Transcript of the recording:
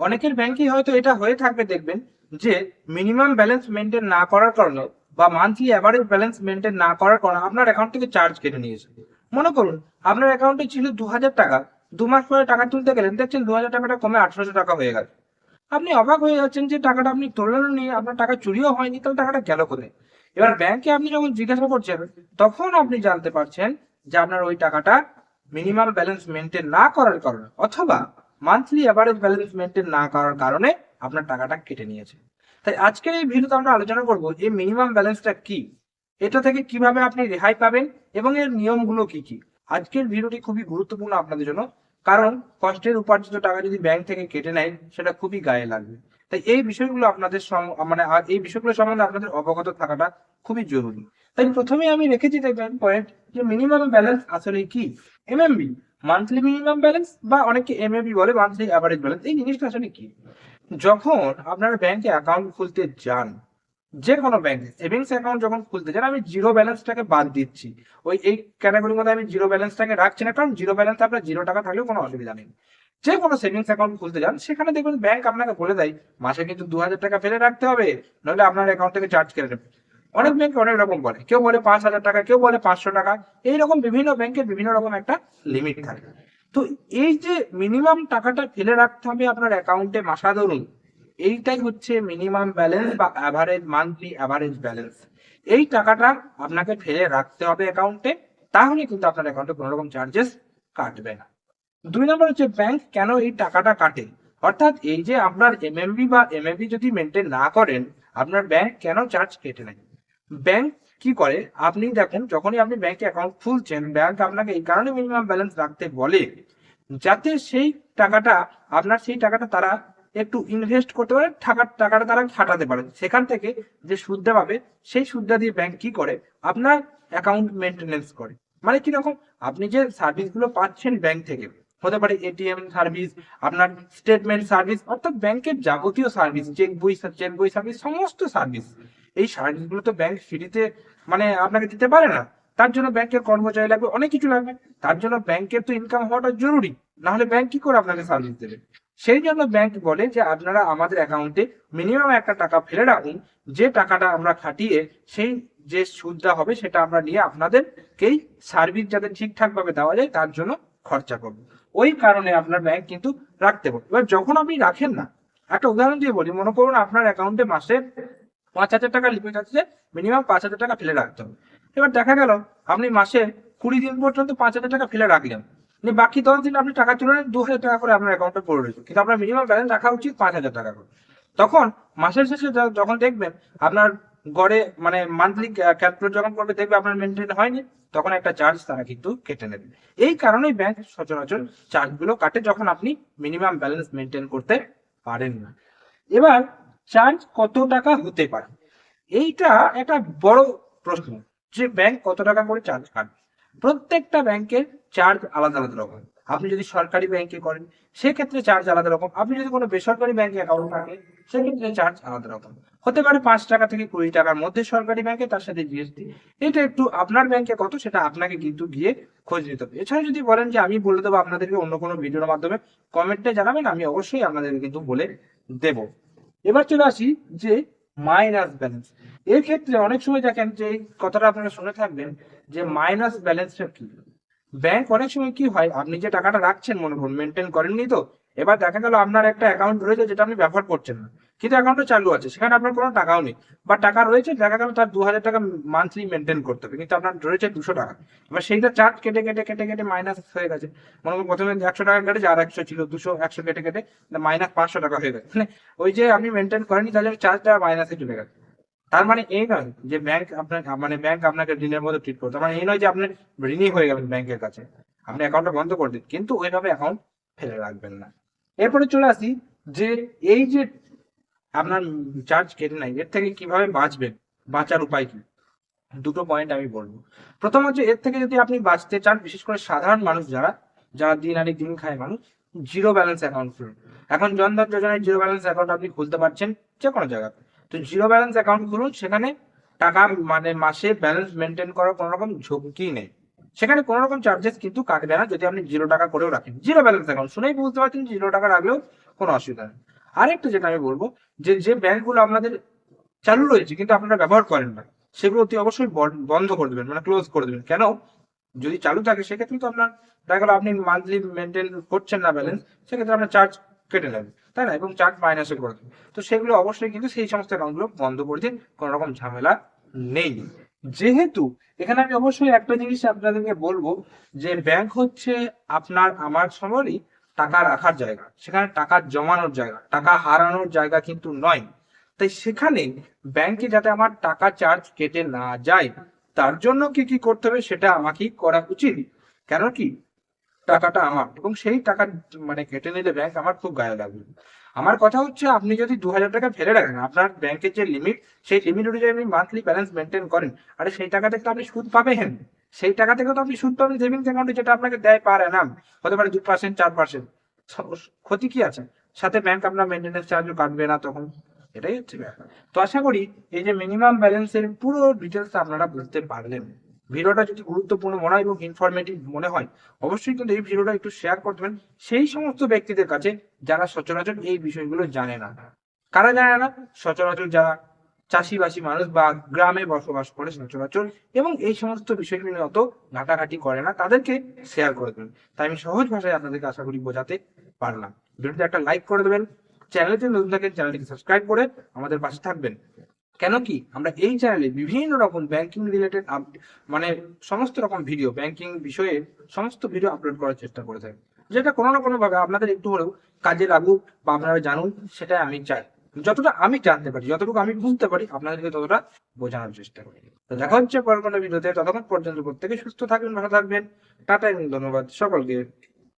অনেকের ব্যাংকেই হয়তো এটা হয়ে থাকবে, দেখবেন যে মিনিমাম ব্যালেন্স মেনটেন না করার কারণে বা মান্থলি অ্যাভারেজ ব্যালেন্স মেনটেন না করার কারণে আপনার অ্যাকাউন্ট থেকে চার্জ কেটে নিয়েছে। মনে করুন আপনার অ্যাকাউন্টে ছিল 2,000 টাকা, 2 মাস পরে টাকা তুলতে গেলেন, দেখছেন 2,000 টাকাটা কমে 1,800 টাকা হয়ে গেল। আপনি অবাক হয়ে যাচ্ছেন যে টাকাটা আপনি তোলেন নিয়ে, আপনার টাকা চুরিও হয়নি, তাহলে টাকাটা গেল কোথায়? এবার ব্যাংকে আপনি যখন জিজ্ঞাসা করছেন, তখন আপনি জানতে পারছেন যে আপনার ওই টাকাটা মিনিমাম ব্যালেন্স মেনটেন না করার কারণে অথবা মান্থলি অ্যাভারেজ ব্যালেন্স মেনটেন না করার কারণে আপনার টাকাটা কেটে নিয়েছে। তাই আজকের এই ভিডিওতে আমরা আলোচনা করব এই মিনিমাম ব্যালেন্সটা কি, এটা থেকে কিভাবে আপনি রেহাই পাবেন এবং এর নিয়মগুলো কি কি। আজকের ভিডিওটি খুবই গুরুত্বপূর্ণ আপনাদের জন্য, কারণ কষ্টের উপার্জিত টাকা যদি ব্যাংক থেকে কেটে নেয় সেটা খুবই গায়ে লাগবে। তাই এই বিষয়গুলো আপনাদের এই বিষয়গুলো সম্বন্ধে আপনাদের অবগত থাকাটা খুবই জরুরি। তাই প্রথমে আমি রেখেছি দেখবেন পয়েন্ট, যে মিনিমাম ব্যালেন্স আসলে কি। এমএমবি, মান্থলি মিনিমাম ব্যালেন্স, বা অনেকে এমএবি বলে, মান্থলি অ্যাভারেজ ব্যালেন্স, এই জিনিসটা আসলে কি। যখন আপনারা ব্যাংকে অ্যাকাউন্ট খুলতে যান, যে কোনো ব্যাংকে সেভিংস অ্যাকাউন্ট যখন খুলতে যান, আমি জিরো ব্যালেন্সটাকে বাদ দিচ্ছি, ওই এই ক্যাটাগরির মধ্যে আমি জিরো ব্যালেন্সটাকে রাখছি না, কারণ জিরো ব্যালেন্স আপনার 0 টাকা থাকলেও কোনো অসুবিধা নেই। যে কোনো সেভিংস অ্যাকাউন্ট খুলতে যান, সেখানে দেখবেন ব্যাংক আপনাকে বলে দেয় মাসে কিন্তু 2,000 টাকা ফেলে রাখতে হবে, নইলে আপনার অ্যাকাউন্ট থেকে চার্জ কেটে নেবে। অনেক ব্যাংক অনেক রকম বলে, কেউ বলে 5,000 টাকা, কেউ বলে 500 টাকা, এইরকম বিভিন্ন ব্যাংকের বিভিন্ন রকম একটা লিমিট থাকে। তো এই যে মিনিমাম টাকাটা ফেলে রাখতে হবে আপনার অ্যাকাউন্টে মাসা ধরুন, এইটাই হচ্ছে মিনিমাম ব্যালেন্স বা অ্যাভারেজ মান্থলি অ্যাভারেজ ব্যালেন্স। এই টাকাটা আপনাকে ফেলে রাখতে হবে অ্যাকাউন্টে, তাহলে কিন্তু আপনার অ্যাকাউন্টে কোনো রকম চার্জেস কাটবে না। 2 নম্বর হচ্ছে ব্যাংক কেন এই টাকাটা কাটে, অর্থাৎ এই যে আপনার এমএমবি বা এমএবি যদি মেনটেন না করেন, আপনার ব্যাংক কেন চার্জ কেটে নেয়। ব্যাংক কি করে, আপনি দেখেন যখনই আপনি ব্যাংকে অ্যাকাউন্ট খুলছেন, ব্যাংক আপনাকে এই কারণে মিনিমাম ব্যালেন্স রাখতে বলে, যাতে সেই টাকাটা সেই টাকাটা তারা একটু ইনভেস্ট করতে পারে, টাকাটা তারা খাটাতে পারে, সেখান থেকে যে সুদটা পাবে সেই সুদটা দিয়ে ব্যাংক কি করে, আপনার অ্যাকাউন্ট মেনটেনেন্স করে। মানে কিরকম, আপনি যে সার্ভিসগুলো পাচ্ছেন ব্যাংক থেকে, হতে পারে এটিএম সার্ভিস, আপনার স্টেটমেন্ট সার্ভিস, অর্থাৎ ব্যাংকের যাবতীয় সার্ভিস, চেক বই সার্ভিস, সমস্ত সার্ভিস, এই সার্ভিসগুলো তো ব্যাংক ফ্রিতে আপনাকে দিতে পারে না। তার জন্য ব্যাংকের কর্মচারী লাগবে, অনেক কিছু লাগবে। তার জন্য ব্যাংকের তো ইনকাম হওয়াটা জরুরি, না হলে ব্যাংক কি করে আপনাকে সার্ভিস দেবে। সেই জন্য ব্যাংক বলে যে আপনারা আমাদের অ্যাকাউন্টে মিনিমাম একটা টাকা ফেলে রাখুন, যে টাকাটা আমরা খাটিয়ে সেই যে সুদটা হবে সেটা আমরা নিয়ে আপনাদেরকেই সার্ভিস যাতে ঠিকঠাক ভাবে দেওয়া যায় তার জন্য খরচা করবো। ওই কারণে আপনার ব্যাংক কিন্তু রাখতে পারে। এবার যখন আপনি রাখেন না, একটা উদাহরণ দিয়ে বলি, মনে করুন আপনার অ্যাকাউন্টে মাসে 5,000 টাকা লিমিট আছে, মিনিমাম 5,000 টাকা ফেলে রাখতে হবে। এবার দেখা গেল আপনি মাসে 20 দিন পর্যন্ত 5,000 টাকা ফেলে রাখলেন, বাকি 10 দিন আপনি টাকা তুলে নেন, 2,000 টাকা করে আপনার অ্যাকাউন্টে পড়ে রয়েছে, কিন্তু আপনার মিনিমাম ব্যালেন্স রাখা উচিত 5,000 টাকা করে। তখন মাসের শেষে যখন দেখবেন আপনার গড়ে মান্থলি ক্যালকুলেট যখন করবে, দেখবে আপনার মেনটেন হয়নি, তখন একটা চার্জ তারা কিন্তু কেটে নেবে। এই কারণেই ব্যাংক সচরাচর চার্জগুলো কাটে যখন আপনি মিনিমাম ব্যালেন্স মেনটেন করতে পারেন না। এবার চার্জ কত টাকা হতে পারে, এইটা একটা বড় প্রশ্ন, যে ব্যাংক কত টাকা করে চার্জ কাটবে। প্রত্যেকটা ব্যাংকের চার্জ আলাদা আলাদা রকম। আপনি যদি সরকারি ব্যাংকে করেন সেক্ষেত্রে চার্জ আলাদা রকম, আপনি যদি কোনো বেসরকারি ব্যাংকে অ্যাকাউন্ট থাকে সেক্ষেত্রে চার্জ আলাদা রকম। হতে পারে 5 টাকা থেকে 20 টাকার মধ্যে সরকারি ব্যাংকে, তার সাথে জিএসটি। এটা একটু আপনার ব্যাংকে কত সেটা আপনাকে কিন্তু গিয়ে খোঁজ নিতে হবে। এছাড়া যদি বলেন যে আমি বলে দেবো আপনাদেরকে অন্য কোনো ভিডিওর মাধ্যমে, কমেন্টে জানাবেন, আমি অবশ্যই আপনাদেরকে কিন্তু বলে দেব। এবার চলে আসি যে মাইনাস ব্যালেন্স। এর ক্ষেত্রে অনেক সময় দেখেন যে এই কথাটা আপনারা শুনে থাকবেন যে মাইনাস ব্যালেন্সটা কি। ব্যাংক অনেক সময় কি হয়, আপনি যে টাকাটা রাখছেন মনে করুন মেনটেন করেননি, তো এবার দেখা গেল আপনার একটা অ্যাকাউন্ট রয়েছে যেটা আপনি ব্যবহার করছেন না, কিন্তু অ্যাকাউন্টটা চালু আছে, সেখানে আপনার কোনো টাকাও নেই, বা টাকা রয়েছে, দেখা গেল তার 2,000 টাকা মান্থলি মেনটেন করতে হবে, কিন্তু আপনার রয়েছে 200 টাকা। এবার সেইটা চার্জ কেটে কেটে কেটে কেটে মাইনাস হয়ে গেছে। মনে করুন প্রথমে 100 টাকা কেটেছে, আর 100 ছিল, 200 100 কেটে কেটে মাইনাস 500 টাকা হয়ে গেছে। ওই যে আপনি মেনটেন করেনি তার জন্য চার্জটা মাইনাসে চলে গেছে। তার মানে এই নয় যে ব্যাংক আপনার ব্যাংক আপনাকে ঋণের মতো ট্রিট করতে, মানে এই নয় যে আপনি ঋণী হয়ে গেলেন ব্যাংকের কাছে, আপনি অ্যাকাউন্টটা বন্ধ করে দিন, কিন্তু ওইভাবে অ্যাকাউন্ট ফেলে রাখবেন না। এরপরে চলে আসি যে এই যে আপনার চার্জ কেটে নাই, এর থেকে কিভাবে বাঁচবেন, বাঁচার উপায় কি। দুটো পয়েন্ট আমি বলবো। প্রথম হচ্ছে, এর থেকে যদি আপনি বাঁচতে চান, বিশেষ করে সাধারণ মানুষ যারা যারা দিন আনি দিন খায় মানুষ, জিরো ব্যালেন্স অ্যাকাউন্ট খুলুন। এখন জনধন যোজনায় জিরো ব্যালেন্স অ্যাকাউন্ট আপনি খুলতে পারছেন যে কোনো জায়গায়। তো জিরো ব্যালেন্স অ্যাকাউন্ট খুলুন, সেখানে টাকা মাসে ব্যালেন্স মেনটেন করার কোনো রকম ঝুঁকি নেই, সেখানে কোনো রকম চার্জেস কিন্তু কাটবে না যদি আপনি 0 টাকা করেও রাখেন। জিরো ব্যালেন্স অ্যাকাউন্ট শুনেই বুঝতে পারছেন 0 টাকা রাখলেও কোনো অসুবিধা নেই। আরেকটা যেটা আমি বলবো, যে যে ব্যাংকগুলো আপনাদের চালু রয়েছে কিন্তু আপনারা ব্যবহার করেন না, সেগুলো অতি অবশ্যই বন্ধ করে দেবেন, মানে ক্লোজ করে দেবেন। কেন? যদি চালু থাকে সেক্ষেত্রে তো আপনার দেখা গেলো আপনি মান্থলি মেনটেন করছেন না ব্যালেন্স, সেক্ষেত্রে আপনার চার্জ কেটে নেবে, তাই না, এবং চার্জ মাইনাসও করে দেবে। তো সেগুলো অবশ্যই কিন্তু সেই সমস্ত অ্যাকাউন্টগুলো বন্ধ করে দিন, কোনো রকম ঝামেলা নেই। যেহেতু এখানে আমি অবশ্যই একটা জিনিস আপনাদেরকে বলবো, যে ব্যাংক হচ্ছে আপনার আমার সবারই টাকা রাখার জায়গা, সেখানে টাকা জমানোর জায়গা, টাকা হারানোর জায়গা কিন্তু নয়। তাই সেখানে ব্যাংকে যাতে আমার টাকা চার্জ কেটে না যায়, তার জন্য কি কি করতে হবে সেটা আমাকেই করা উচিত। কেন কি, টাকাটা আমার, এবং সেই টাকা মানে কেটে নিলে ব্যাংক আমার খুব গায়ে লাগবে। আমার কথা হচ্ছে, আপনি যদি 2,000 টাকা ফেলে রাখেন, আপনার ব্যাংকের যে লিমিট, সেই লিমিট অনুযায়ী আপনি মান্থলি ব্যালেন্স মেনটেন করেন, আরে সেই টাকা থেকে তো আপনি সুদ পাবেন। সেই টাকা থেকে তো আপনি সুদ পাবেন সেভিংস অ্যাকাউন্টে, যেটা আপনাকে দেয় পার অ্যানাম, হতে পারে 2%, 4%। ক্ষতি কি আছে? সাথে ব্যাংক আপনার মেনটেন্যান্স চার্জও কাটবে না তখন। এটাই হচ্ছে ব্যাপার। তো আশা করি এই যে মিনিমাম ব্যালেন্সের পুরো ডিটেলস আপনারা বুঝতে পারলেন। ভিডিওটা যদি গুরুত্বপূর্ণ মনে হয় এবং ইনফরমেটিভ মনে হয়, অবশ্যই কিন্তু এই ভিডিওটা একটু শেয়ার করবেন সেই সমস্ত ব্যক্তিদের কাছে যারা সচরাচর এই বিষয়গুলো জানে না। কারা জানে না? সচরাচর যারা চাষিবাসী মানুষ বা গ্রামে বসবাস করে সচরাচর, এবং এই সমস্ত বিষয়গুলো নিয়ে অত ঘাটাঘাটি করে না, তাদেরকে শেয়ার করে দেবেন। তাই আমি সহজ ভাষায় আপনাদেরকে আশা করি বোঝাতে পারলাম। ভিডিওতে একটা লাইক করে দেবেন, চ্যানেলটি নতুন থাকেন চ্যানেলটিকে সাবস্ক্রাইব করে আমাদের পাশে থাকবেন। কেন কি, আমরা এই চ্যানেলে বিভিন্ন রকম ব্যাংকিং রিলেটেড মানে সমস্ত রকম ভিডিও, ব্যাংকিং বিষয়ে সমস্ত ভিডিও আপলোড করার চেষ্টা করে থাকি, যেটা কোনো না কোনো ভাবে আপনাদের একটু হলেও কাজে লাগুক বা আপনারা জানুন, সেটাই আমি চাই। যতটা আমি জানতে পারি, যতটুকু আমি বুঝতে পারি, আপনাদেরকে ততটা বোঝানোর চেষ্টা করি। তো দেখা হচ্ছে পরের কোনো ভিডিওতে, ততক্ষণ পর্যন্ত প্রত্যেকে সুস্থ থাকবেন, ভালো থাকবেন। টাটা এবং ধন্যবাদ সকলকে।